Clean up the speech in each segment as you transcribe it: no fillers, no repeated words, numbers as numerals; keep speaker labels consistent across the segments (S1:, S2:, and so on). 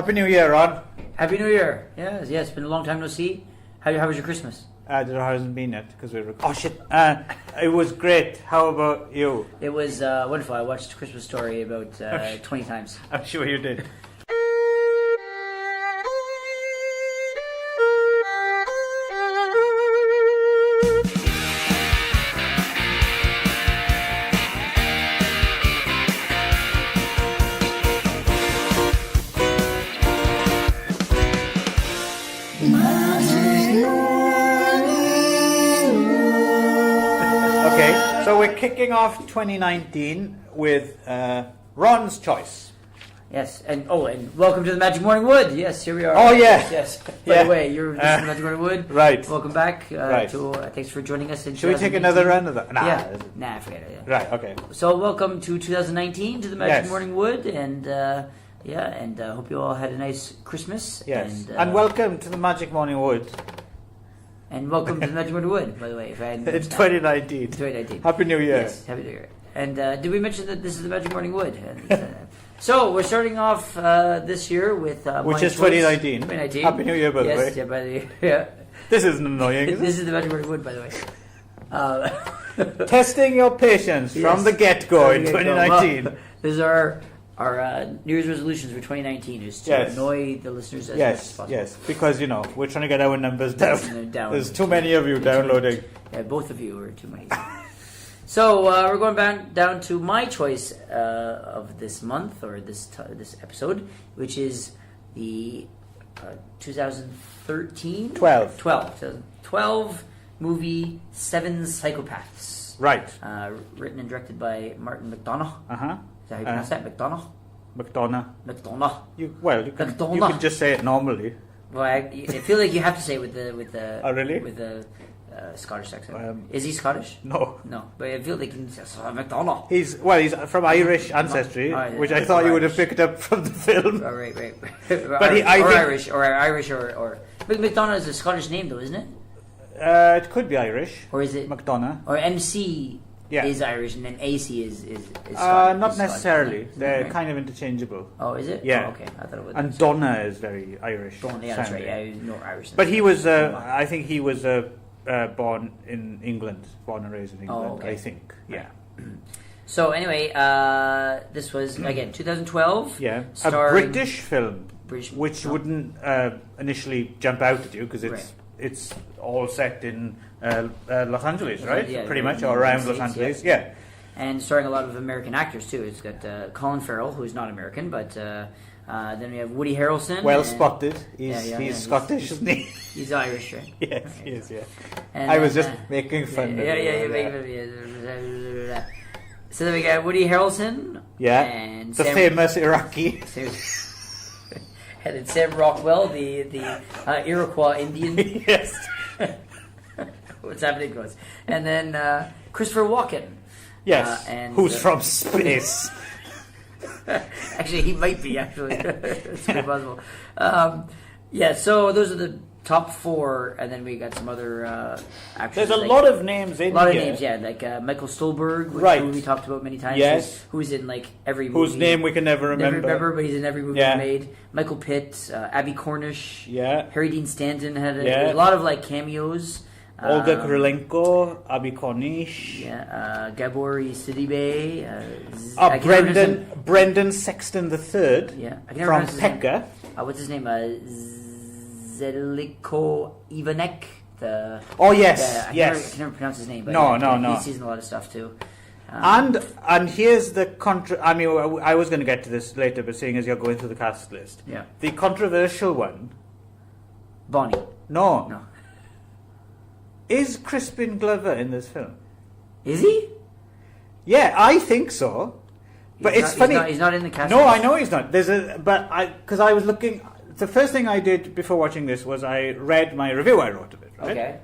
S1: Happy New Year, Ron.
S2: Happy New Year. Yes, it's been a long time no see. How was your Christmas?
S1: It hasn't been yet because we're... Oh, shit. It was great. How about you?
S2: It was wonderful. I watched Christmas Story about 20 times.
S1: I'm sure you did. So we're kicking off 2019 with Ron's choice.
S2: Yes, and welcome to the Magic Morning Wood. Yes, here we are.
S1: Oh yeah,
S2: yes. By the way, you're this is the Magic Morning Wood.
S1: Right.
S2: Welcome back.
S1: Right.
S2: Thanks for joining us.
S1: Should we take another round of that?
S2: Nah, forget it. Yeah.
S1: Right. Okay.
S2: So welcome to 2019 to the Magic
S1: Yes.
S2: Morning Wood, and hope you all had a nice Christmas.
S1: Yes. And welcome to the Magic Morning Wood.
S2: And welcome to the Magic Morning Wood, by the way. If I hadn't
S1: It's
S2: mentioned
S1: 2019.
S2: that. 2019.
S1: Happy New Year.
S2: Yes, Happy New Year. And did we mention that this is the Magic Morning Wood? So we're starting off this year with
S1: Which is 2019.
S2: 2019.
S1: Happy New Year, by the way.
S2: Yes, yeah, by the way. Yeah.
S1: This isn't annoying, is
S2: This is the Magic Morning Wood, by the way.
S1: Testing your patience from the get-go in
S2: From the
S1: 2019.
S2: Well, this is our New Year's resolutions for 2019 is to annoy the listeners as much as possible.
S1: Yes, because, we're trying to get our numbers down. There's too many of you downloading.
S2: Yeah, both of you are too many. So we're going back down to my choice of this month or this episode, which is the 2013 2012 movie Seven Psychopaths.
S1: Right.
S2: Written and directed by Martin McDonagh.
S1: Uh-huh.
S2: Is that how you pronounce that? McDonagh?
S1: McDonagh. You
S2: McDonagh.
S1: can just say it normally.
S2: Well, I feel like you have to say it with the
S1: Oh, really?
S2: with the Scottish accent. Is he Scottish?
S1: No,
S2: but I feel like he's McDonagh.
S1: He's from Irish ancestry, which I thought you would have picked up from the film.
S2: Oh, right.
S1: But
S2: Irish, or McDonagh is a Scottish name, though, isn't it?
S1: It could be Irish,
S2: or is it
S1: McDonagh?
S2: Or MC is Irish, and then AC is Scottish.
S1: Not necessarily. They're kind of interchangeable.
S2: Oh, is it?
S1: Yeah.
S2: Oh, okay, I thought it was.
S1: And Donna is very Irish.
S2: Donna, yeah, that's right. Yeah, no Irish.
S1: But he was. I think he was born in England, born and raised in England.
S2: Oh, okay.
S1: I think. Yeah.
S2: So anyway, this was again 2012.
S1: Yeah, a British film, which wouldn't initially jump out at you because it's all set in Los Angeles, right?
S2: Yeah,
S1: pretty much, or around Los Angeles. Yeah.
S2: And starring a lot of American actors too. It's got Colin Farrell, who's not American, but then we have Woody Harrelson.
S1: Well spotted. He's Scottish, isn't he?
S2: He's Irish, right?
S1: Yes, he is. Yeah.
S2: And
S1: I was just making fun.
S2: Yeah, making fun. So then we got Woody Harrelson.
S1: Yeah.
S2: And
S1: the famous Iraqi.
S2: And then Sam Rockwell, the Iroquois Indian.
S1: Yes.
S2: What's happening, guys? And then Christopher Walken.
S1: Yes. Who's from space?
S2: Actually, he might be. It's quite possible. So those are the top four, and then we got some other actors.
S1: There's a lot of names in here.
S2: A lot of names, yeah, like Michael Stolberg, who we talked about many times.
S1: Yes.
S2: Who's in like every movie.
S1: Whose name we can never remember.
S2: But he's in every movie made. Michael Pitt, Abby Cornish, Harry Dean Stanton had a lot of like cameos.
S1: Olga Kurylenko, Abby Cornish.
S2: Gabor Sidibe.
S1: Brendan Sexton III. From Pekka.
S2: What's his name? Zeliko Ivanek.
S1: Yes.
S2: I can never pronounce his name. But
S1: no.
S2: He's in a lot of stuff too.
S1: And here's the I mean, I was going to get to this later, but seeing as you're going through the cast list, the controversial one.
S2: Bonnie.
S1: No. Is Crispin Glover in this film?
S2: Is he?
S1: Yeah, I think so. But it's funny.
S2: He's not in the cast.
S1: No, I know he's not. Because I was looking. The first thing I did before watching this was I read my review I wrote of it. Right?
S2: Okay.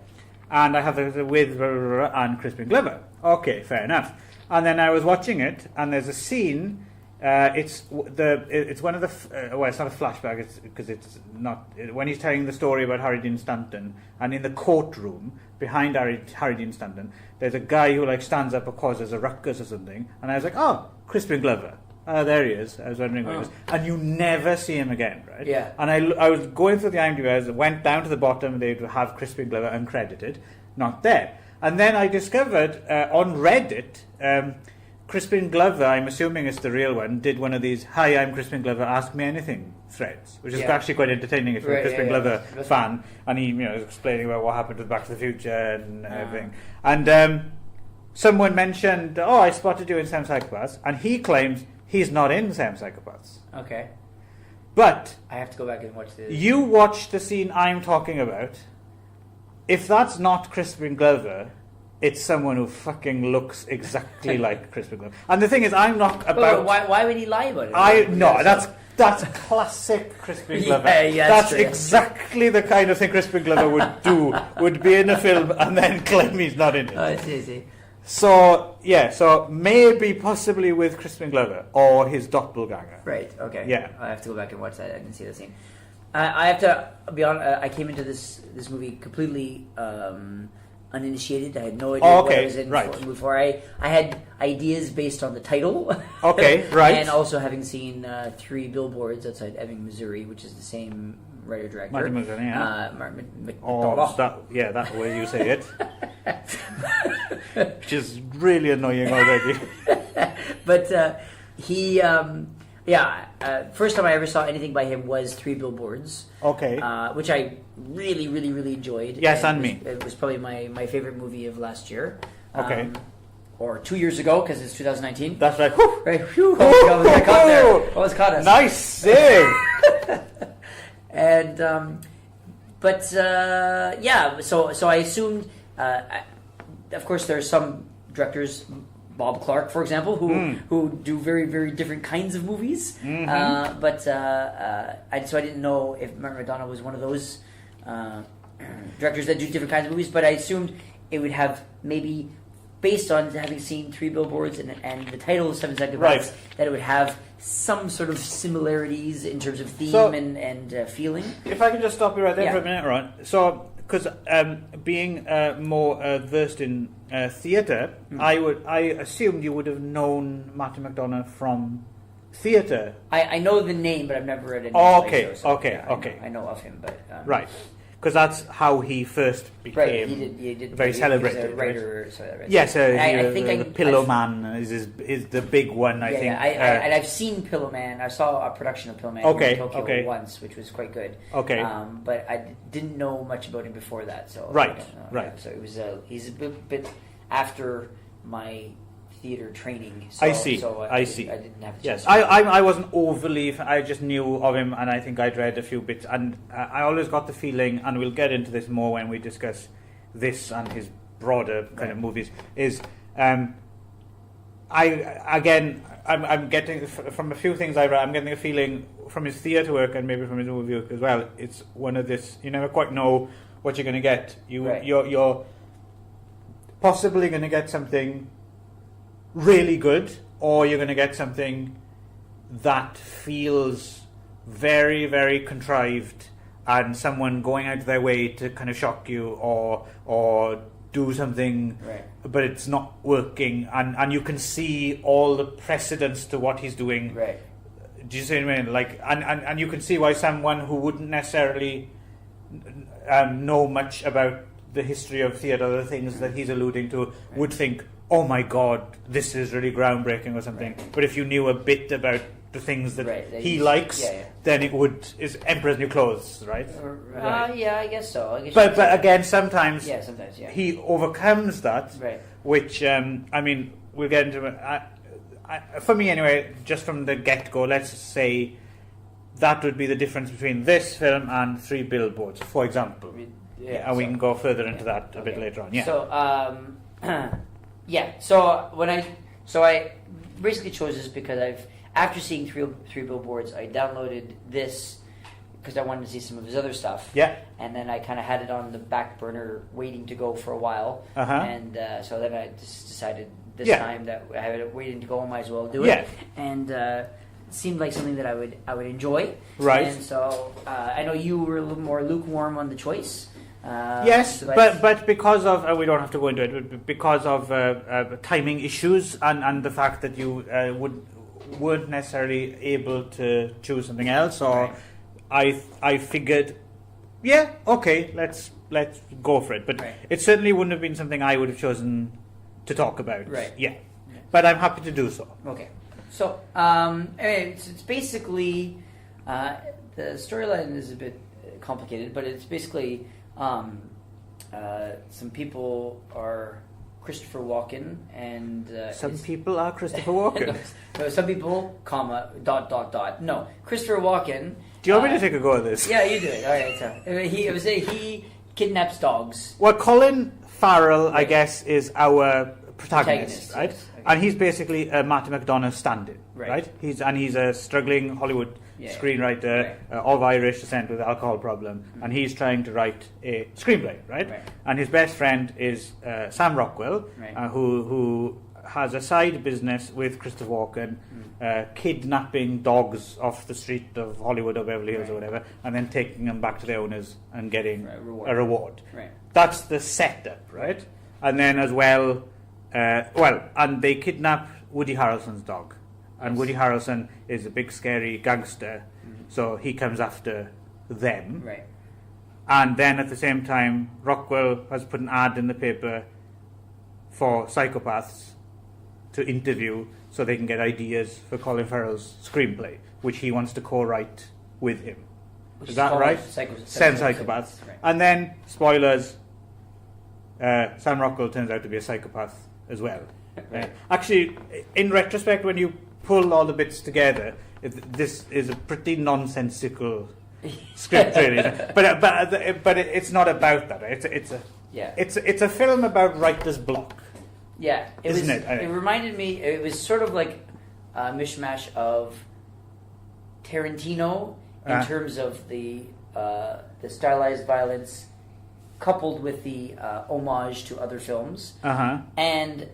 S1: And I have the with and Crispin Glover. Okay, fair enough. And then I was watching it, and there's a scene. It's one of the it's not a flashback. It's because it's not when he's telling the story about Harry Dean Stanton, and in the courtroom behind Harry Dean Stanton, there's a guy who like stands up or causes a ruckus or something, and I was like, oh, Crispin Glover. oh, there he is. I was wondering where he was. And you never see him again, right?
S2: Yeah.
S1: And I was going through the IMDb, I went down to the bottom, they'd have Crispin Glover uncredited, not there. And then I discovered on Reddit, Crispin Glover, I'm assuming it's the real one, did one of these, "Hi, I'm Crispin Glover, ask me anything" threads, which is actually quite entertaining if you're a Crispin Glover fan. And he was explaining about what happened with Back to the Future and everything. And someone mentioned, "Oh, I spotted you in Seven Psychopaths," and he claims he's not in Seven Psychopaths.
S2: Okay.
S1: But
S2: I have to go back and watch this.
S1: you watch the scene I'm talking about. If that's not Crispin Glover, it's someone who fucking looks exactly like Crispin Glover. And the thing is, I'm not about...
S2: Why would he lie about it?
S1: That's classic Crispin Glover.
S2: Yeah,
S1: that's exactly the kind of thing Crispin Glover would do. Would be in a film and then claim he's not in it.
S2: Oh, I see.
S1: So maybe possibly with Crispin Glover or his doppelganger.
S2: Right, okay.
S1: Yeah.
S2: I have to go back and watch that. I didn't see the scene. I have to be honest, I came into this movie completely uninitiated. I had no idea what I was in before. I had ideas based on the title.
S1: Okay, right.
S2: And also having seen 3 Billboards outside Ebbing, Missouri, which is the same writer-director.
S1: Martin McDonagh, yeah.
S2: Martin
S1: McDonagh. That way you say it. Which is really annoying already.
S2: But he... first time I ever saw anything by him was 3 Billboards.
S1: Okay.
S2: Which I really, really, really enjoyed.
S1: Yes, and me.
S2: It was probably my favorite movie of last year.
S1: Okay.
S2: Or 2 years ago, because it's 2019.
S1: That's right. Whew.
S2: Right. Whew. Oh, I caught there. Almost caught us.
S1: Nice save.
S2: And, so I assumed, of course, there are some directors, Bob Clark, for example, who do very, very different kinds of movies.
S1: Mm-hmm.
S2: So I didn't know if Martin McDonagh was one of those directors that do different kinds of movies, but I assumed it would have maybe, based on having seen 3 Billboards and the title of 7 Psychopaths, that it would have some sort of similarities in terms of theme and feeling.
S1: If I can just stop you right there for a minute, Ron. So, because being more versed in theatre, I assumed you would have known Martin McDonagh from theatre.
S2: I know the name, but I've never read it.
S1: Okay.
S2: I know of him, but
S1: right, because that's how he first became
S2: he did
S1: very celebrated.
S2: He was a writer, so that, right?
S1: Yes,
S2: I think
S1: the Pillow Man is the big one. I think.
S2: And I've seen Pillow Man. I saw a production of Pillow Man in Tokyo once, which was quite good.
S1: Okay.
S2: But I didn't know much about him before that. So
S1: right.
S2: So it was he's a bit after my theater training.
S1: I see.
S2: I didn't have a chance.
S1: Yes, I wasn't overly. I just knew of him, and I think I'd read a few bits, and I always got the feeling, and we'll get into this more when we discuss this and his broader kind of movies. I'm getting from a few things I read. I'm getting a feeling from his theatre work and maybe from his movie work as well. It's one of this. You never quite know what you're going to get. You're possibly going to get something really good, or you're going to get something that feels very, very contrived and someone going out of their way to kind of shock you or do something, but it's not working, and you can see all the precedents to what he's doing.
S2: Right.
S1: Do you see what I mean? Like, and you can see why someone who wouldn't necessarily know much about the history of theatre, the things that he's alluding to, would think, oh my god, this is really groundbreaking or something.
S2: Right.
S1: But if you knew a bit about the things that he likes, then it's Emperor's New Clothes, right?
S2: Yeah, I guess so.
S1: But again, sometimes
S2: sometimes
S1: he overcomes that, which, I mean, we'll get into it. For me anyway, just from the get-go, let's say that would be the difference between this film and 3 Billboards, for example. And we can go further into that a bit later on. Yeah.
S2: So, So I basically chose this because after seeing three Billboards, I downloaded this because I wanted to see some of his other stuff.
S1: Yeah.
S2: And then I kind of had it on the back burner waiting to go for a while.
S1: Uh-huh.
S2: And so then I just decided this time that I had it waiting to go, I might as well do it.
S1: Yeah.
S2: And it seemed like something that I would enjoy.
S1: Right.
S2: And so I know you were a little more lukewarm on the choice.
S1: Yes, but because of we don't have to go into it, but because of timing issues and the fact that you weren't necessarily able to choose something else, or I figured, yeah, okay, let's go for it. But it certainly wouldn't have been something I would have chosen to talk about.
S2: Right.
S1: Yeah. But I'm happy to do so.
S2: Okay. So, anyway, it's basically, the storyline is a bit complicated, but it's basically some people are Christopher Walken and...
S1: some people are Christopher Walken?
S2: no, some people, comma, ... No, Christopher Walken...
S1: Do you want me to take a go at this?
S2: Yeah, you do it. All right. So, he kidnaps dogs.
S1: Well, Colin Farrell, I guess, is our protagonist, right?
S2: Yes. Okay.
S1: And he's basically a Martin McDonagh stand-in, right? He's a struggling Hollywood screenwriter of Irish descent with alcohol problem, and he's trying to write a screenplay, right? And his best friend is Sam Rockwell, who has a side business with Christopher Walken, kidnapping dogs off the street of Hollywood or Beverly Hills or whatever, and then taking them back to their owners and getting a reward. That's the setup, right? And then as well, and they kidnap Woody Harrelson's dog. And Woody Harrelson is a big scary gangster, so he comes after them.
S2: Right.
S1: And then at the same time, Rockwell has put an ad in the paper for Psychopaths to interview so they can get ideas for Colin Farrell's screenplay, which he wants to co-write with him. Is that right? Seven Psychopaths. Right. And then, spoilers, Sam Rockwell turns out to be a psychopath as well. Right. Actually, in retrospect, when you pull all the bits together, this is a pretty nonsensical script, really. But it's not about that. It's a film about writer's block.
S2: Yeah,
S1: isn't it?
S2: It reminded me. It was sort of like a mishmash of Tarantino in terms of the stylized violence, coupled with the homage to other films and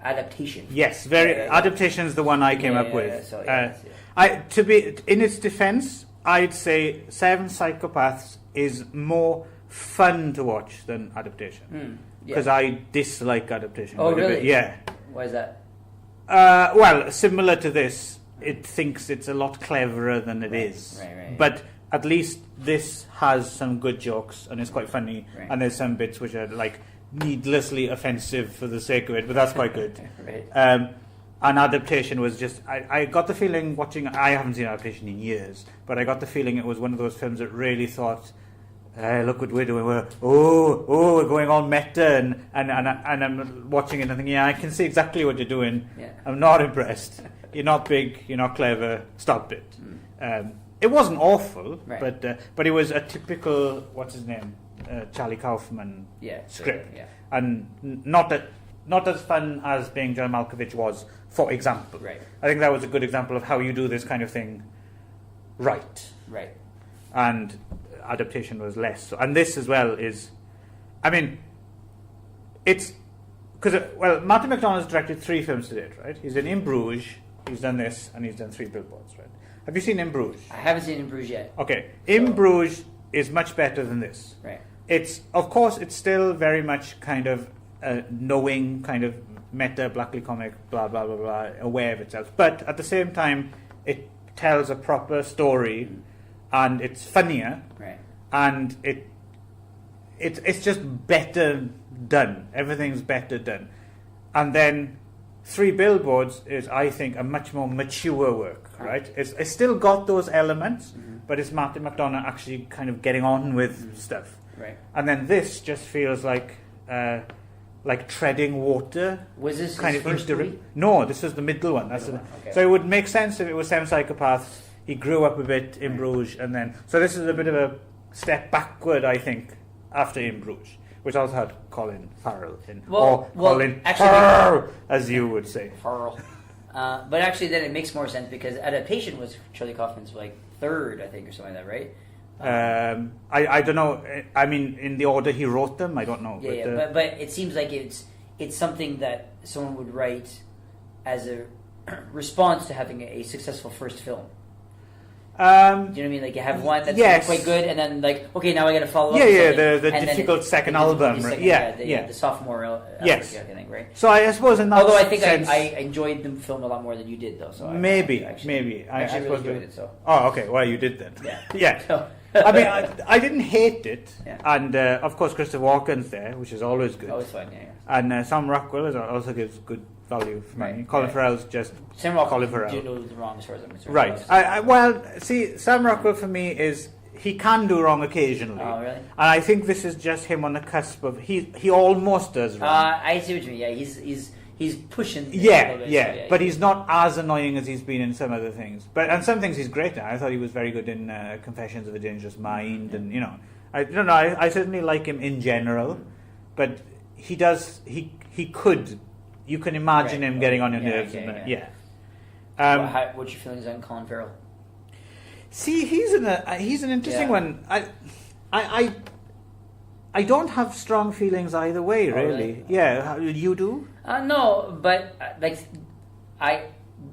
S2: adaptation.
S1: Yes, adaptation is the one I came up with. To be in its defense, I'd say Seven Psychopaths is more fun to watch than adaptation because I dislike adaptation.
S2: Oh, really?
S1: Yeah.
S2: Why is that?
S1: Well, similar to this, it thinks it's a lot cleverer than it is.
S2: Right.
S1: But at least this has some good jokes and it's quite funny, and there's some bits which are like needlessly offensive for the sake of it, but that's quite good. And adaptation was just, I got the feeling watching, I haven't seen adaptation in years, but I got the feeling it was one of those films that really thought, look what we're doing, we're going all meta, and I'm watching it and thinking, yeah, I can see exactly what you're doing. I'm not impressed. You're not big, you're not clever, stop it. It wasn't awful, but it was a typical, what's his name, Charlie Kaufman script, and not as fun as Being John Malkovich was, for example. I think that was a good example of how you do this kind of thing right. And adaptation was less so. And this as well is, I mean, it's because Martin McDonagh's directed 3 films to date, right? He's in Bruges, he's done this, and he's done 3 Billboards, right? Have you seen In Bruges?
S2: I haven't seen In Bruges yet.
S1: Okay, In Bruges is much better than this. It's, of course, it's still very much kind of knowing, kind of meta, blackly comic, blah blah blah blah, aware of itself. But at the same time, it tells a proper story, and it's funnier, and it's just better done. Everything's better done, and then 3 Billboards is, I think, a much more mature work, right? It's still got those elements, but it's Martin McDonagh actually kind of getting on with stuff. And then this just feels like treading water.
S2: Was this
S1: kind
S2: his
S1: of
S2: first movie?
S1: No, this is the middle one. So it would make sense if it was Seven Psychopaths. He grew up a bit in Bruges, and then so this is a bit of a step backward, I think, after In Bruges, which also had Colin Farrell in, Colin Farrell, as you would say.
S2: Farrell. But actually, then it makes more sense because adaptation was Charlie Kaufman's 3rd, I think, or something like that, right?
S1: I don't know. I mean, in the order he wrote them, I don't know.
S2: But it seems like it's something that someone would write as a response to having a successful first film. Do you know what I mean? Like you have one that's
S1: yes.
S2: quite good, and then like, okay, now I got to follow up.
S1: Yeah,
S2: with
S1: yeah,
S2: something,
S1: the
S2: and
S1: difficult
S2: then
S1: second
S2: the
S1: album,
S2: second,
S1: right?
S2: the sophomore
S1: yes,
S2: I think, right?
S1: So I suppose in that
S2: although I think
S1: sense,
S2: I enjoyed the film a lot more than you did, though. So
S1: maybe
S2: I
S1: really
S2: enjoyed it. So
S1: okay, well you did then.
S2: Yeah,
S1: yeah.
S2: So.
S1: I mean, I didn't hate it,
S2: yeah.
S1: And of course Christopher Walken's there, which is always good.
S2: Always fun, yeah.
S1: And Sam Rockwell also gives good value for money.
S2: Right,
S1: Colin Farrell's just
S2: Sam Rockwell.
S1: Colin Farrell.
S2: Do the wrong as far as I'm concerned.
S1: Right. Well, see, Sam Rockwell for me is he can do wrong occasionally.
S2: Oh, really?
S1: And I think this is just him on the cusp of he almost does wrong.
S2: I see what you mean. Yeah, he's pushing.
S1: Yeah,
S2: a little bit,
S1: yeah,
S2: so, yeah.
S1: But he's not as annoying as he's been in some other things. And some things he's great at. I thought he was very good in Confessions of a Dangerous Mind, and you know, I don't know. I certainly like him in general, but he could. You can imagine him getting on your nerves.
S2: What's your feelings on Colin Farrell?
S1: See, he's an interesting one. I don't have strong feelings either way, really.
S2: Really?
S1: Yeah, you do?
S2: No, but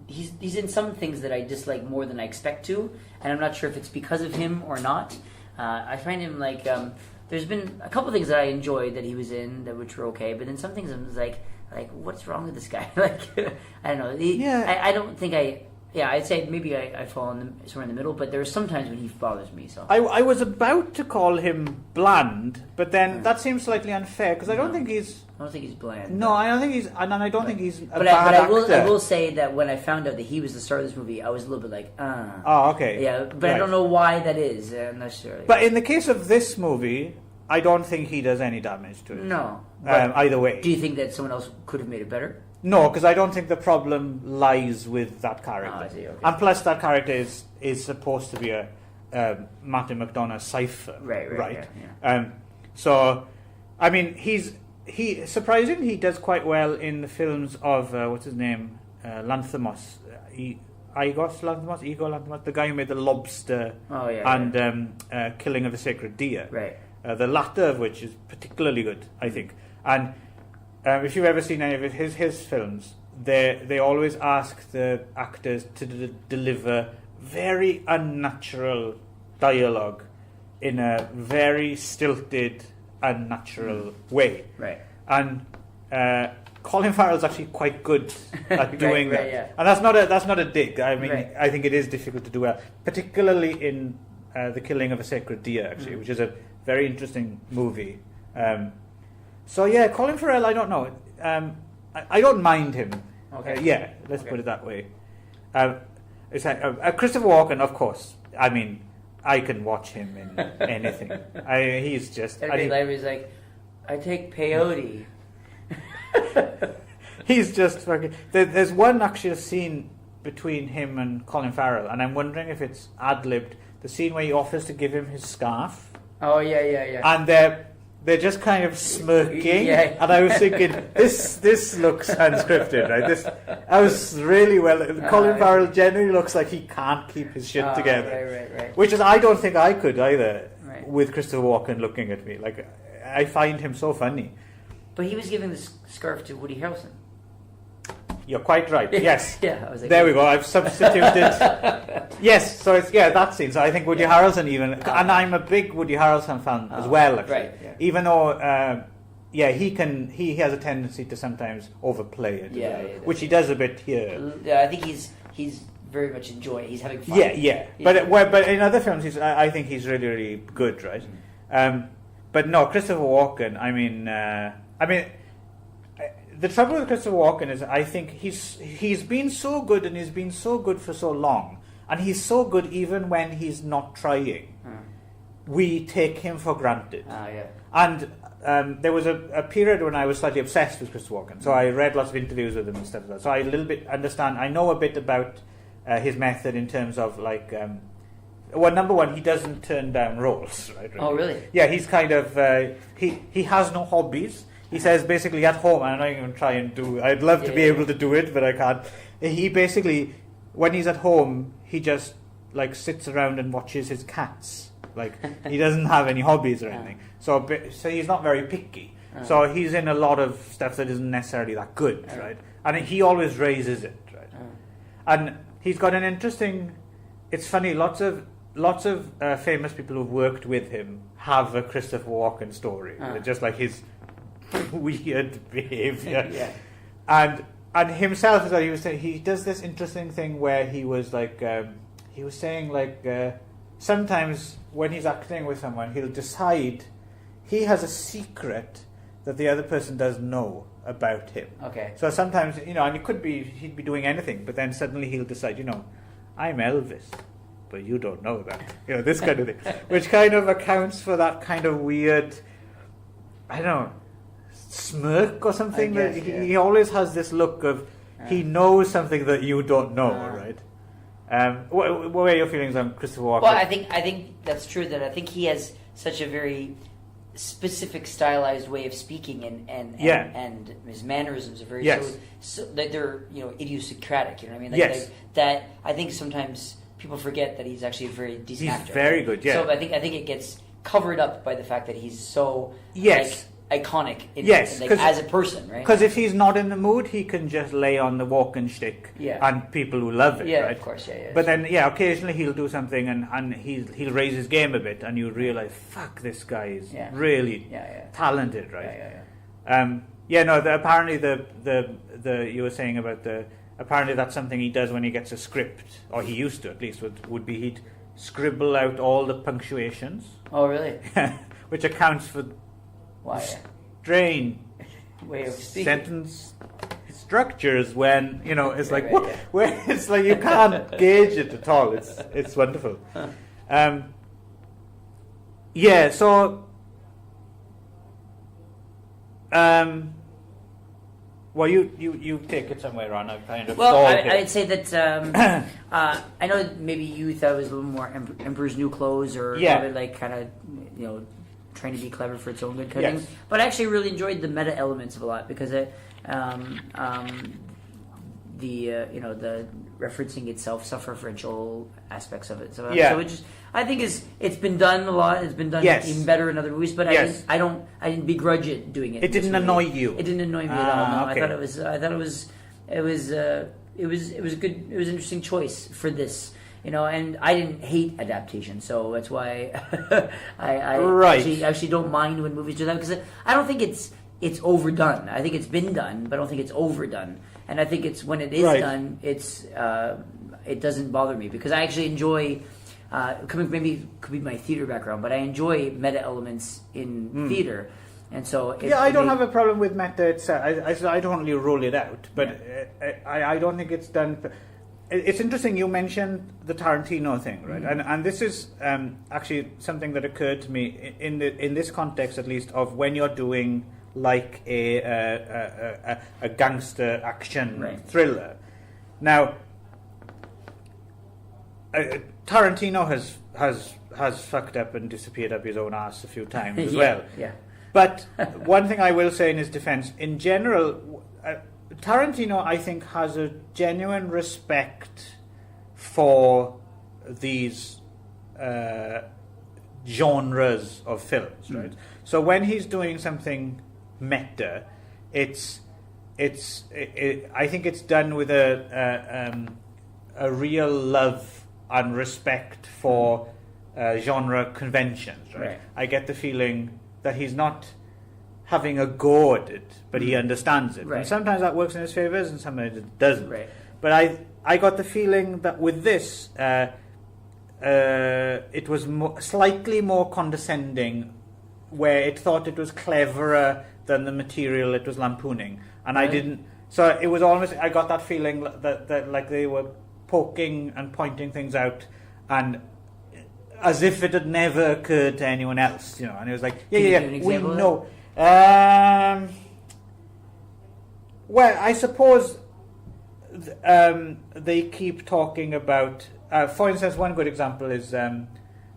S2: he's in some things that I dislike more than I expect to, and I'm not sure if it's because of him or not. I find him like there's been a couple of things that I enjoyed that he was in which were okay, but then some things I'm like what's wrong with this guy? Like I don't know. I don't think I'd say maybe I fall somewhere in the middle, but there are some times when he bothers me. So
S1: I was about to call him bland, but then that seems slightly unfair because I don't think he's
S2: bland.
S1: No, I don't think he's, and I don't think he's a
S2: bad
S1: actor.
S2: I will say that when I found out that he was the star of this movie, I was a little bit like,
S1: Oh, okay.
S2: Yeah, but right. I don't know why that is necessarily.
S1: But in the case of this movie, I don't think he does any damage to it.
S2: No.
S1: Either way.
S2: Do you think that someone else could have made it better?
S1: No, because I don't think the problem lies with that character.
S2: Oh, I see, okay.
S1: And plus, that character is supposed to be a Martin McDonagh cipher, right? Yeah. So, I mean, he surprisingly he does quite well in the films of what's his name, Lanthimos, Igor Lanthimos, the guy who made The Lobster, and Killing of a Sacred Deer.
S2: Right.
S1: The latter of which is particularly good, I think. And if you've ever seen any of his films, they always ask the actors to deliver very unnatural dialogue in a very stilted, unnatural way.
S2: Right.
S1: And Colin Farrell's actually quite good at doing that.
S2: Yeah.
S1: And that's not a dig. I mean, I think it is difficult to do well, particularly in The Killing of a Sacred Deer, actually, which is a very interesting movie. So yeah, Colin Farrell, I don't know. I don't mind him.
S2: Okay.
S1: Let's put it that way. It's like, Christopher Walken, of course. I mean, I can watch him in anything. He's just.
S2: He's like, I take peyote.
S1: He's just fucking. There's one actual scene between him and Colin Farrell, and I'm wondering if it's ad-libbed. The scene where he offers to give him his scarf.
S2: Oh yeah.
S1: And they're just kind of smirking, and I was thinking, this looks unscripted, right? I was really well. Colin Farrell generally looks like he can't keep his shit together,
S2: right.
S1: Which is I don't think I could either.
S2: Right.
S1: With Christopher Walken looking at me, like I find him so funny.
S2: But he was giving the scarf to Woody Harrelson.
S1: You're quite right. Yes.
S2: Yeah. I was like,
S1: there we go. I've substituted. Yes. So it's that scene. So I think Woody Harrelson even, and I'm a big Woody Harrelson fan as well. Actually.
S2: Right. Yeah.
S1: Even though, he has a tendency to sometimes overplay it. Which he does a bit here.
S2: Yeah, I think he's very much enjoying. He's having fun.
S1: Yeah. But in other films, I think he's really, really good, right? But no, Christopher Walken. I mean. The trouble with Christopher Walken is I think he's been so good and he's been so good for so long, and he's so good even when he's not trying. We take him for granted. And there was a period when I was slightly obsessed with Christopher Walken, so I read lots of interviews with him and stuff like that. So I a little bit understand. I know a bit about his method in terms of like. Well, number one, he doesn't turn down roles, right?
S2: Oh, really?
S1: Yeah, he's kind of he has no hobbies. He says basically at home, I'm not even trying to I'd love to be able to do it, but I can't. He basically, when he's at home, he just like sits around and watches his cats. Like he doesn't have any hobbies or anything. So he's not very picky. So he's in a lot of stuff that isn't necessarily that good, right? And he always raises it, right? And he's got an interesting it's funny. Lots of famous people who've worked with him have a Christopher Walken story. Just like his weird behavior.
S2: Yeah.
S1: And himself as well. He was saying he does this interesting thing where he was like he was saying like sometimes when he's acting with someone, he'll decide he has a secret that the other person doesn't know about him.
S2: Okay.
S1: So sometimes, and he'd be doing anything, but then suddenly he'll decide, I'm Elvis, but you don't know that. This kind of thing. Which kind of accounts for that kind of weird, I don't know, smirk or something.
S2: I guess,
S1: he always has this look of he knows something that you don't know, right? What were your feelings on Christopher Walken?
S2: Well, I think that's true. That I think he has such a very specific, stylized way of speaking, and his mannerisms are very so that they're idiosyncratic. You know what I mean? Like that. I think sometimes people forget that he's actually a very decent actor.
S1: He's very good. Yeah.
S2: So I think it gets covered up by the fact that he's so iconic as a person, right?
S1: Because if he's not in the mood, he can just lay on the Walken shtick, and people will love it,
S2: yeah,
S1: right?
S2: Of course,
S1: But then, occasionally he'll do something and he'll raise his game a bit, and you realise, fuck, this guy is really talented, right? Apparently the you were saying about apparently that's something he does when he gets a script, or he used to at least, would be he'd scribble out all the punctuations.
S2: Oh, really?
S1: Which accounts for strange
S2: way of speaking.
S1: Sentence structures when it's like where it's like you can't gauge it at all. It's wonderful. Well, you take it somewhere on. I've kind of
S2: I'd say that I know maybe you thought it was a little more Emperor's New Clothes or like kind of trying to be clever for its own good kind of thing. But I actually really enjoyed the meta elements of a lot because the referencing itself, self-referential aspects of it. So it just I think it's been done a lot. It's been done even better in other movies. But I didn't begrudge it doing it.
S1: It didn't annoy you.
S2: It didn't annoy me at all. No.
S1: Okay.
S2: I thought it was a good. It was an interesting choice for this. And I didn't hate adaptation, so that's why I actually don't mind when movies do that because I don't think it's overdone. I think it's been done, but I don't think it's overdone. And I think it's when it is done, it doesn't bother me because I actually enjoy maybe could be my theater background, but I enjoy meta elements in theater. And so
S1: I don't have a problem with meta itself. I don't really rule it out, but I don't think it's done. It's interesting you mentioned the Tarantino thing, right? Mm-hmm. And this is actually something that occurred to me in this context, at least, of when you're doing like a gangster action thriller. Now, Tarantino has fucked up and disappeared up his own ass a few times as well.
S2: Yeah.
S1: But one thing I will say in his defense, in general, Tarantino, I think, has a genuine respect for these genres of films, right? So when he's doing something meta, I think it's done with a real love and respect for genre conventions, right? I get the feeling that he's not having a go at it, but he understands it. And sometimes that works in his favours and sometimes it doesn't.
S2: Right.
S1: But I got the feeling that with this, it was slightly more condescending, where it thought it was cleverer than the material it was lampooning. And I didn't... So it was almost... I got that feeling that like they were poking and pointing things out and as if it had never occurred to anyone else, And it was like, we know... well, I suppose they keep talking about... for instance, one good example is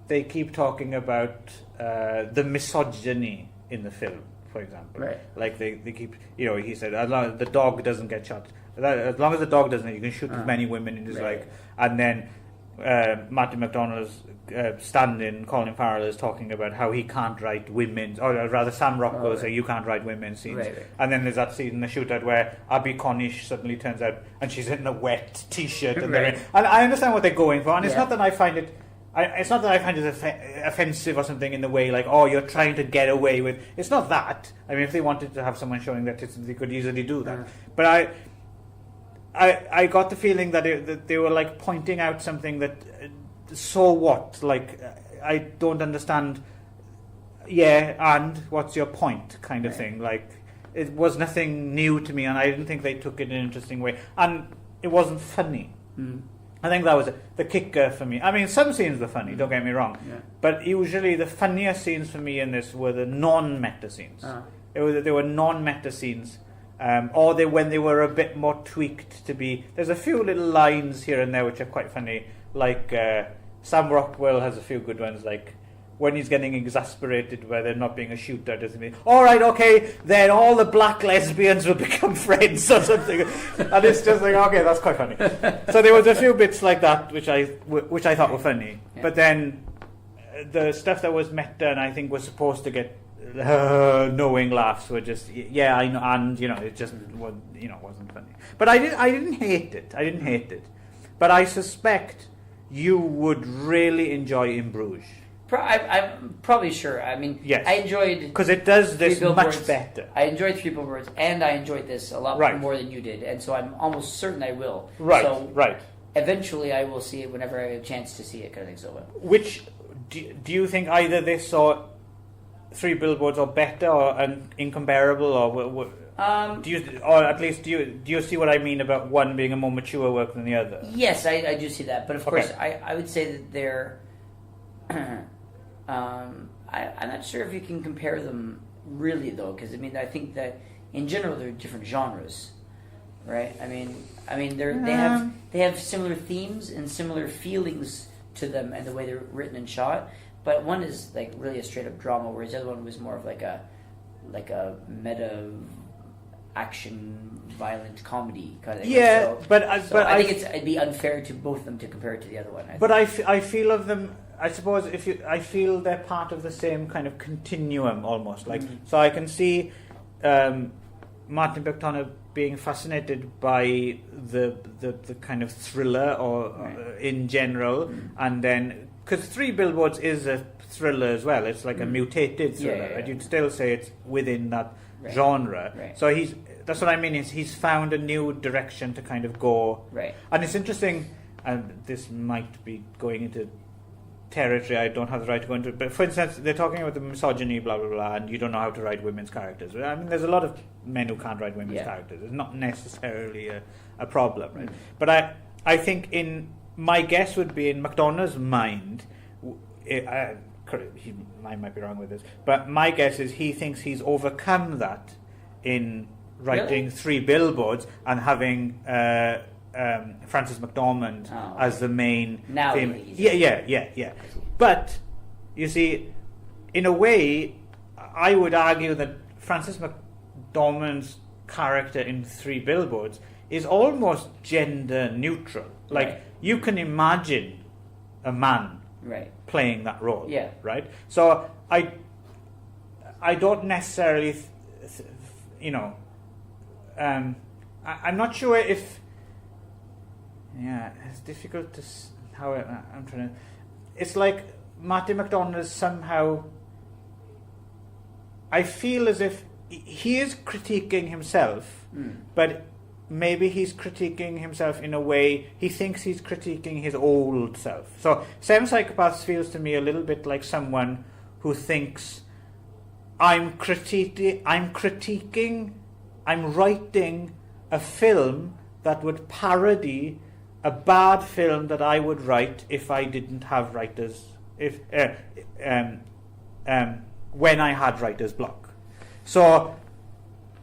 S1: they keep talking about the misogyny in the film, for example.
S2: Right.
S1: Like they keep... he said, as long as the dog doesn't get shot... As long as the dog doesn't, you can shoot as many women in his like... And then Martin McDonagh's stand-in, Colin Farrell, is talking about how he can't write women, or rather Sam Rockwell say you can't write women's scenes.
S2: Right.
S1: And then there's that scene in the shootout where Abby Cornish suddenly turns out and she's in a wet t-shirt. And,
S2: Right.
S1: and I understand what they're going for, and it's
S2: Yeah.
S1: not that I find it... it's not that I find it offensive or something in the way like, oh, you're trying to get away with... It's not that. I mean, if they wanted to have someone showing that, they could easily do that. But I got the feeling that they were like pointing out something that... so what? Like, I don't understand... Yeah, and what's your point kind of thing. Like, it was nothing new to me, and I didn't think they took it in an interesting way. And it wasn't funny. I think that was the kicker for me. I mean, some scenes were funny, don't get me wrong.
S2: Yeah.
S1: But usually the funniest scenes for me in this were the non-meta scenes. They were non-meta scenes. Or when they were a bit more tweaked to be... There's a few little lines here and there which are quite funny. Like, Sam Rockwell has a few good ones, like... when he's getting exasperated by there not being a shootout, doesn't he? All right, okay, then all the black lesbians will become friends or something. And it's just like, okay, that's quite funny. So there was a few bits like that which I thought were funny. Yeah. But then the stuff that was meta and I think was supposed to get knowing laughs were just, yeah, I know, and it just wasn't funny. But I didn't hate it. But I suspect you would really enjoy In Bruges.
S2: I'm probably sure. I mean,
S1: yes.
S2: I enjoyed...
S1: because it does this much better.
S2: I enjoyed Three Billboards, and I enjoyed this a lot more than you did, and so I'm almost certain I will.
S1: Right,
S2: so
S1: right.
S2: Eventually I will see it whenever I have a chance to see it, kind of thing. So,
S1: which, do you think either this or Three Billboards are better or incomparable, or do you, or at least do you see what I mean about one being a more mature work than the other?
S2: Yes, I do see that, but of course I would say that they're... I'm not sure if you can compare them really, though, because I mean I think that in general they're different genres, right? I mean they have similar themes and similar feelings to them and the way they're written and shot, but one is like really a straight up drama, whereas the other one was more of like a meta action violent comedy kind of thing.
S1: Yeah,
S2: but I think it'd be unfair to both of them to compare it to the other one.
S1: I feel of them. I suppose I feel they're part of the same kind of continuum almost. Like so, I can see Martin McDonagh being fascinated by the kind of thriller or in general, and then because Three Billboards is a thriller as well. It's like a mutated thriller. Yeah. You'd still say it's within that genre. Right. So that's what I mean. Is he's found a new direction to kind of go.
S2: Right.
S1: And it's interesting, and this might be going into territory I don't have the right to go into, but for instance they're talking about the misogyny blah blah blah and you don't know how to write women's characters. I mean there's a lot of men who can't write women's characters. It's not necessarily a problem, right? But I think my guess would be in McDonagh's mind, I might be wrong with this, but my guess is he thinks he's overcome that in writing Three Billboards and having Frances McDormand as the main theme. Yeah. But you see, in a way, I would argue that Frances McDormand's character in Three Billboards is almost gender neutral. Like you can imagine a man playing that role. Yeah. Right. So I don't necessarily, I'm not sure if. Yeah, it's difficult to I'm trying to. It's like Martin McDonagh is somehow. I feel as if he is critiquing himself, but maybe he's critiquing himself in a way he thinks he's critiquing his old self. So Seven Psychopaths feels to me a little bit like someone who thinks I'm writing a film that would parody a bad film that I would write if I didn't have writers, when I had writer's block. So,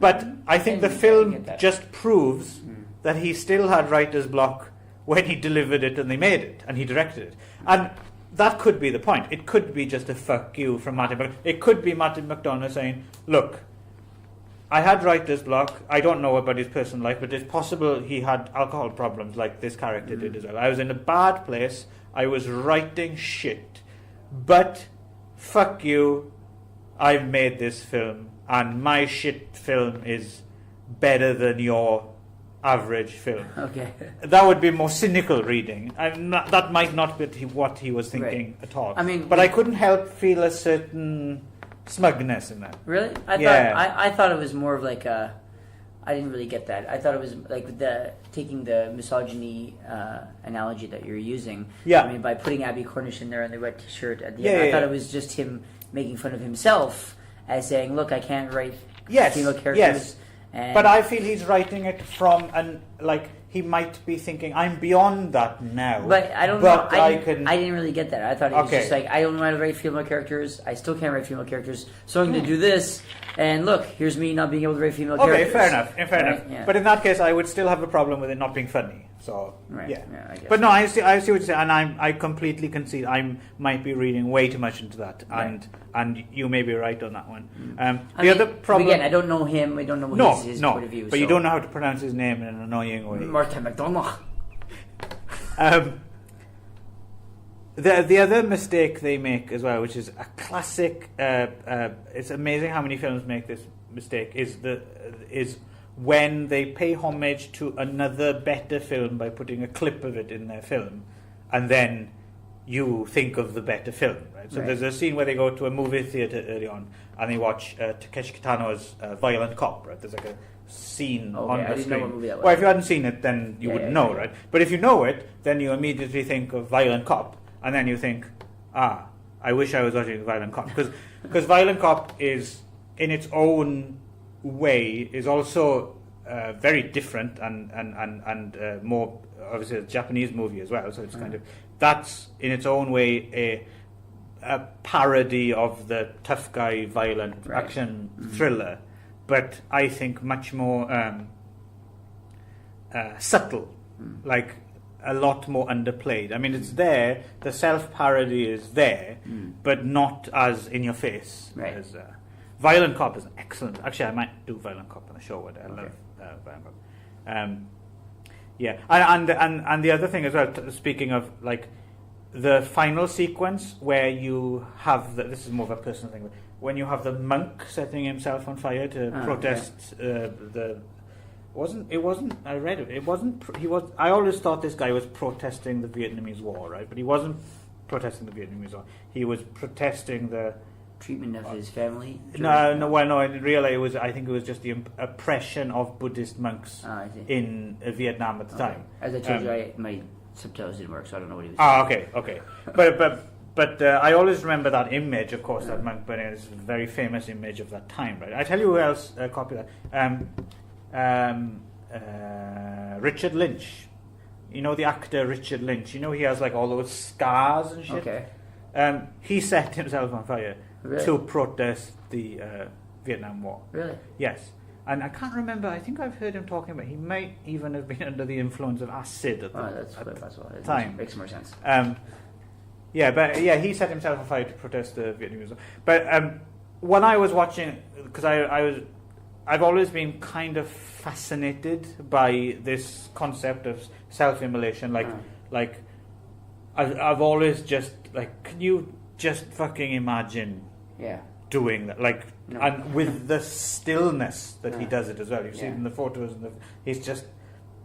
S1: but I think the film just proves that he still had writer's block when he delivered it and they made it and he directed it. And that could be the point. It could be just a fuck you from Martin McDonagh. It could be Martin McDonagh saying, look, I had writer's block. I don't know about his personal life, but it's possible he had alcohol problems like this character did as well. I was in a bad place I was writing shit. But fuck you, I've made this film, and my shit film is better than your average film.
S2: Okay.
S1: That would be more cynical reading. That might not be what he was thinking at all.
S2: I mean,
S1: but I couldn't help feel a certain smugness in that.
S2: Really? I thought it was more of like a. I didn't really get that. I thought it was like taking the misogyny analogy that you're using.
S1: Yeah.
S2: I mean, by putting Abby Cornish in there in the red T-shirt at the end, I thought it was just him making fun of himself as saying, "Look, I can't write female characters."
S1: Yes.
S2: And
S1: but I feel he's writing it from he might be thinking, I'm beyond that now.
S2: But I don't
S1: but
S2: know. I didn't really get that. I thought it was just like, I don't know how to write female characters. I still can't write female characters. So I'm going to do this. And look, here's me not being able to write female characters.
S1: Okay, fair enough.
S2: Yeah.
S1: But in that case, I would still have a problem with it not being funny. So,
S2: I guess.
S1: But no, I see what you're saying. And I completely concede. I might be reading way too much into that.
S2: Right.
S1: And you may be right on that one.
S2: Other problem... Again, I don't know him. I don't know his point of view.
S1: But you don't know how to pronounce his name in an annoying way.
S2: Martin McDonagh.
S1: The other mistake they make as well, which is a classic, it's amazing how many films make this mistake, is when they pay homage to another better film by putting a clip of it in their film, and then you think of the better film, right? So there's a scene where they go to a movie theatre early on, and they watch Takeshi Kitano's Violent Cop, right? There's like a scene on the screen. I didn't know what movie that was. Well, if you hadn't seen it, then you wouldn't know, right? But if you know it, then you immediately think of Violent Cop, and then you think, I wish I was watching Violent Cop, because Violent Cop is, in its own way, is also very different and more, obviously, a Japanese movie as well. So it's kind of, that's in its own way a parody of the tough guy violent action thriller, but I think much more subtle, like a lot more underplayed. I mean, it's there, the self-parody is there, but not as in your face as Violent Cop is excellent. Actually, I might do Violent Cop on the show. I love Violent Cop. And the other thing as well, speaking of like the final sequence where you have this is more of a personal thing, when you have the monk setting himself on fire to protest I always thought this guy was protesting the Vietnamese War, right? But he wasn't protesting the Vietnamese War. He was protesting the
S2: treatment of his family.
S1: No. In real, I think it was just the oppression of Buddhist monks in Vietnam at the time.
S2: As I told you, my subtitles didn't work, so I don't know what he was saying.
S1: Okay. But I always remember that image, of course, that monk burning. It's a very famous image of that time, right? I tell you who else copied that. Richard Lynch. You know the actor Richard Lynch. You know he has like all those scars and shit.
S2: Okay.
S1: He set himself on fire to protest the Vietnam War.
S2: Really?
S1: Yes. And I can't remember. I think I've heard him talking about. He might even have been under the influence of acid at the time.
S2: Makes more sense.
S1: He set himself on fire to protest the Vietnamese War. But when I was watching, because I've always been kind of fascinated by this concept of self-immolation. Like I've always just like, can you just fucking imagine doing that? Like, and with the stillness that he does it as well. You see it in the photos, and he's just,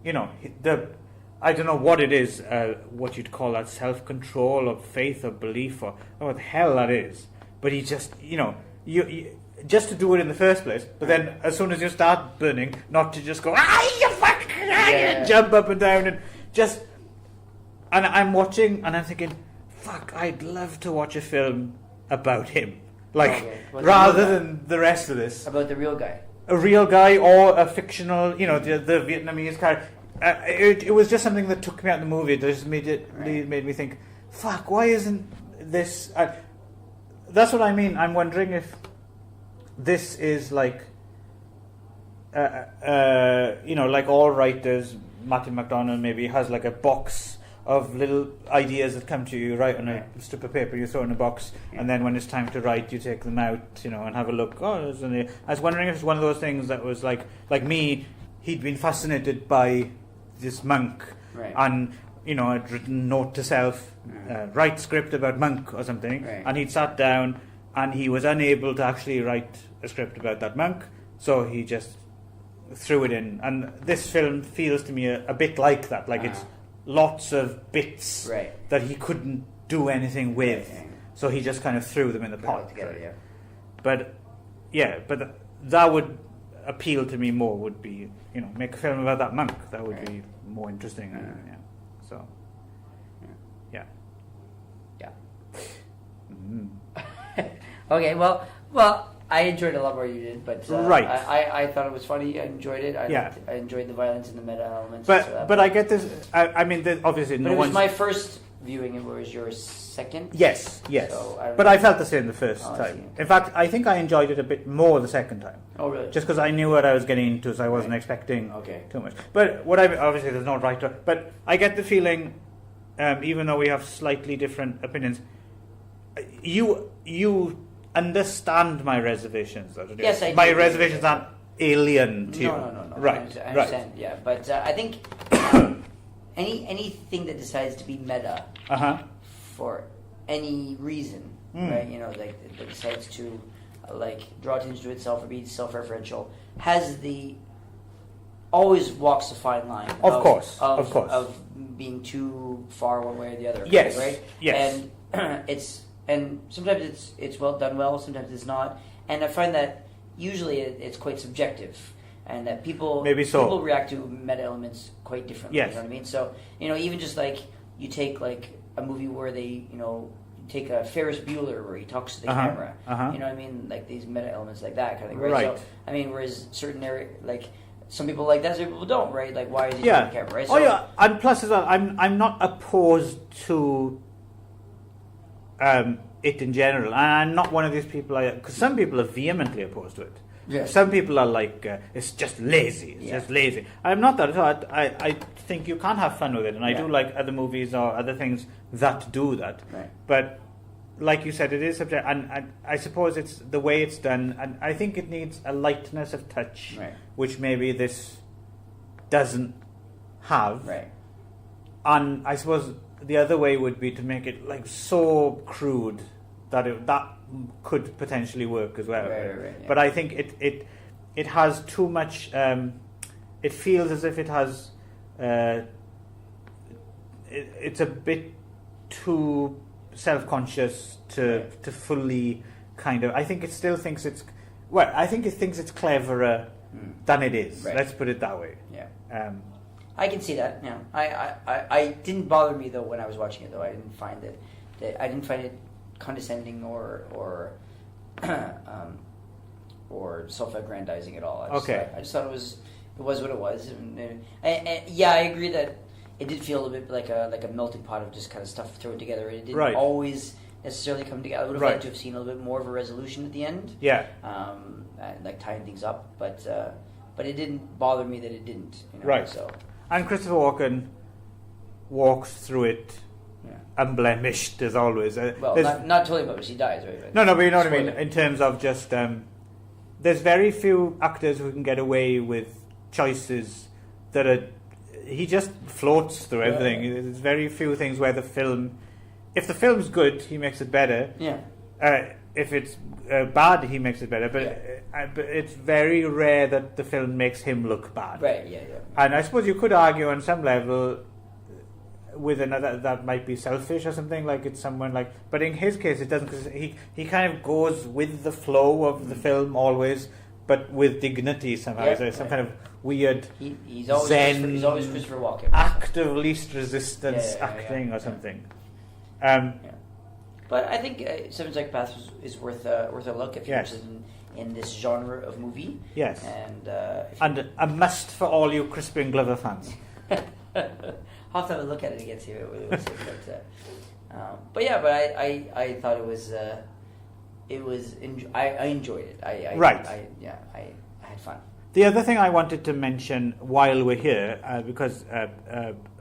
S1: I don't know what it is, what you'd call that, self-control or faith or belief or what the hell that is. But he just, you just to do it in the first place, but then as soon as you start burning, not to just go, you fuck, jump up and down and just, and I'm watching and I'm thinking, fuck, I'd love to watch a film about him. Rather than the rest of this.
S2: About the real guy.
S1: A real guy or a fictional, the Vietnamese character. It was just something that took me out of the movie. It just immediately made me think, fuck, why isn't this... that's what I mean. I'm wondering if this is like, like all writers, Martin McDonagh maybe has like a box of little ideas that come to you, right, on a strip of paper you throw in a box, and then when it's time to write, you take them out, and have a look. I was wondering if it's one of those things that was like me, he'd been fascinated by this monk, and had written note to self, write script about monk or something,
S2: Right.
S1: and he'd sat down and he was unable to actually write a script about that monk, so he just threw it in. And this film feels to me a bit like that, like it's lots of bits
S2: Right.
S1: that he couldn't do anything with,
S2: Right.
S1: so he just kind of threw them in the pot.
S2: Together, yeah.
S1: But that would appeal to me more. Would be make a film about that monk. That would be more interesting. Yeah. So yeah. Mm.
S2: Okay, well, I enjoyed it a lot more than you did, but
S1: Right.
S2: I thought it was funny. I enjoyed it.
S1: Yeah.
S2: I enjoyed the violence and the meta elements.
S1: But I get this. I mean, obviously,
S2: But
S1: no
S2: it was
S1: one's.
S2: my first viewing. It was your second.
S1: Yes.
S2: So
S1: But I felt the same the first
S2: Oh, I
S1: time.
S2: see.
S1: In fact, I think I enjoyed it a bit more the second time,
S2: Oh, really?
S1: just because I knew what I was getting into, so I wasn't expecting
S2: Okay.
S1: too much. But obviously there's no right or, but I get the feeling, even though we have slightly different opinions, you understand my reservations.
S2: Yes, I do.
S1: My reservations aren't alien to you.
S2: No.
S1: Right.
S2: I understand. Yeah, but I think anything that decides to be meta for any reason, right? That decides to draw attention to itself or be self-referential has always walks a fine line.
S1: Of course.
S2: Of being too far one way or the other.
S1: Yes.
S2: Right.
S1: Yes.
S2: And sometimes it's well done well, sometimes it's not, and I find that usually it's quite subjective, and that people people react to meta elements quite differently.
S1: Yes.
S2: You know what I mean? So even just you take a movie where they take a Ferris Bueller where he talks to the camera. You know what I mean? Like these meta elements like that kind of thing, right?
S1: Right.
S2: So I mean, whereas certain area some people like that, some people don't, right? Like why is he talking to the camera, right? So,
S1: and plus as well, I'm not opposed to it in general, and I'm not one of these people. Because some people are vehemently opposed to it.
S2: Yes.
S1: Some people are like, it's just lazy. It's just lazy. I'm not that at all. I think you can have fun with it, and I do like other movies or other things that do that.
S2: Right.
S1: But like you said, it is subject, and I suppose it's the way it's done, and I think it needs a lightness of touch,
S2: Right.
S1: which maybe this doesn't have.
S2: Right.
S1: And I suppose the other way would be to make it so crude that that could potentially work as well.
S2: Right, yeah.
S1: But I think it has too much. It feels as if it has. It's a bit too self-conscious to fully kind of. I think it still thinks it's. Well, I think it thinks it's cleverer than it is.
S2: Right.
S1: Let's put it that way.
S2: Yeah. I can see that. Yeah, I didn't bother me though when I was watching it though. I didn't find that I didn't find it condescending or self-aggrandizing at all. I just thought it was what it was. And yeah, I agree that it did feel a bit like a melting pot of just kind of stuff thrown together. It didn't always necessarily come together. I would have liked to have seen a little bit more of a resolution at the end.
S1: Yeah.
S2: Tying things up, but it didn't bother me that it didn't.
S1: Right.
S2: So.
S1: And Christopher Walken walks through it unblemished as always.
S2: Well, not totally blemished. He dies, right?
S1: No, but you know what I mean. In terms of just, there's very few actors who can get away with choices that are. He just floats through everything. Yeah. There's very few things where if the film's good, he makes it better.
S2: Yeah.
S1: If it's bad, he makes it better. But it's very rare that the film makes him look bad.
S2: Right. Yeah.
S1: And I suppose you could argue on some level with another that might be selfish or something, like it's someone like. But in his case, it doesn't, because he kind of goes with the flow of the film always, but with dignity somehow.
S2: Yeah,
S1: There's some kind of weird
S2: he's always
S1: Zen
S2: he's always Christopher Walken.
S1: Act of least resistance acting or something.
S2: But I think Seven Psychopaths is worth a look if you're interested in this genre of movie.
S1: Yes.
S2: And
S1: a must for all you Crispin Glover fans.
S2: I'll have to have a look at it again, see what it was. But I thought it was. I enjoyed it. I had fun.
S1: The other thing I wanted to mention while we're here, because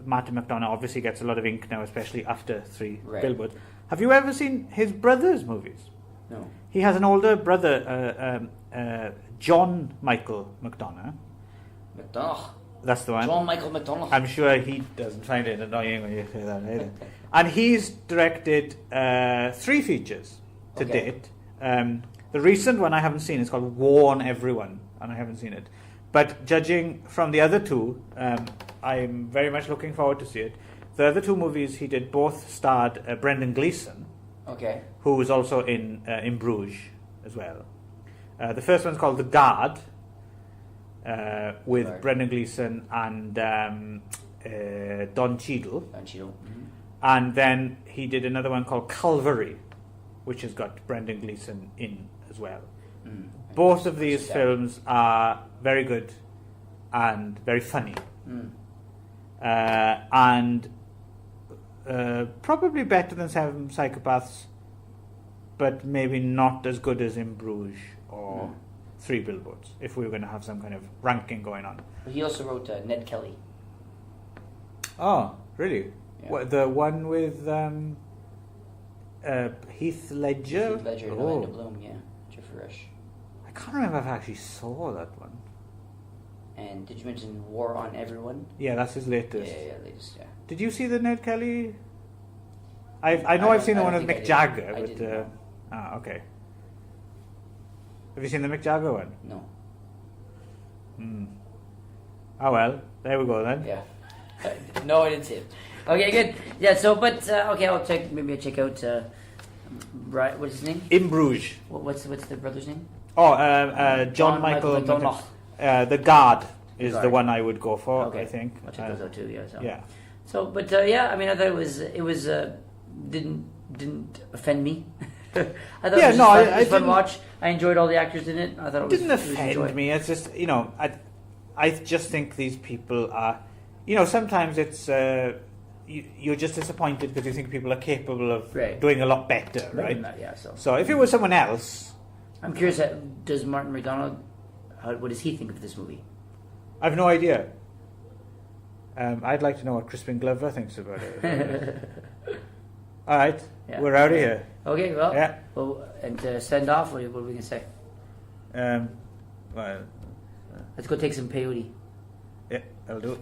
S1: Martin McDonagh obviously gets a lot of ink now, especially after Three Billboards. Have you ever seen his brother's movies?
S2: No.
S1: He has an older brother, John Michael McDonagh. That's the one.
S2: John Michael McDonald.
S1: I'm sure he doesn't find it annoying when you say that either. And he's directed 3 features to date. The recent one I haven't seen is called Warn Everyone, and I haven't seen it. But judging from the other 2, I'm very much looking forward to see it. The other 2 movies he did both starred Brendan Gleeson, who was also in Bruges as well. The first one's called The Guard, with Brendan Gleeson and Don Cheadle.
S2: Mm-hmm.
S1: And then he did another one called Calvary, which has got Brendan Gleeson in as well. Both of these films are very good and very funny. And probably better than Seven Psychopaths, but maybe not as good as In Bruges or 3 Billboards, if we were going to have some kind of ranking going on.
S2: He also wrote Ned Kelly.
S1: Oh, really?
S2: Yeah.
S1: What, the one with Heath Ledger?
S2: Heath Ledger and Orlando Bloom, Jeffrey Rush.
S1: I can't remember if I actually saw that one.
S2: And did you mention War on Everyone?
S1: Yeah, that's his latest.
S2: Yeah, latest, yeah.
S1: Did you see the Ned Kelly? I know I've seen the one with Mick Jagger, but okay. Have you seen the Mick Jagger one?
S2: No.
S1: Oh well, there we go then.
S2: Yeah. No, I didn't see it. Okay, good. Yeah. So, but okay, I'll check. Maybe I'll check out. Right, what's his name? In
S1: Bruges.
S2: What's the brother's name?
S1: Oh, John Michael
S2: McDonald.
S1: The Guard is the one I would go for.
S2: Okay.
S1: I think.
S2: I'll check those out too. Yeah. So.
S1: Yeah.
S2: So, but yeah, I mean, I thought it was didn't offend me. I thought it was a fun watch. I enjoyed all the actors in it. I thought it
S1: didn't offend me. It's just I just think these people are, sometimes it's you're just disappointed because you think people are capable of doing a lot better, right?
S2: Yeah.
S1: So if it was someone else,
S2: I'm curious. Does Martin McDonagh? What does he think of this movie?
S1: I've no idea. I'd like to know what Crispin Glover thinks about it. All right, we're out of here.
S2: Okay, well, and to send off, what are we going to say?
S1: Well,
S2: let's go take some peyote.
S1: Yeah, I'll do it.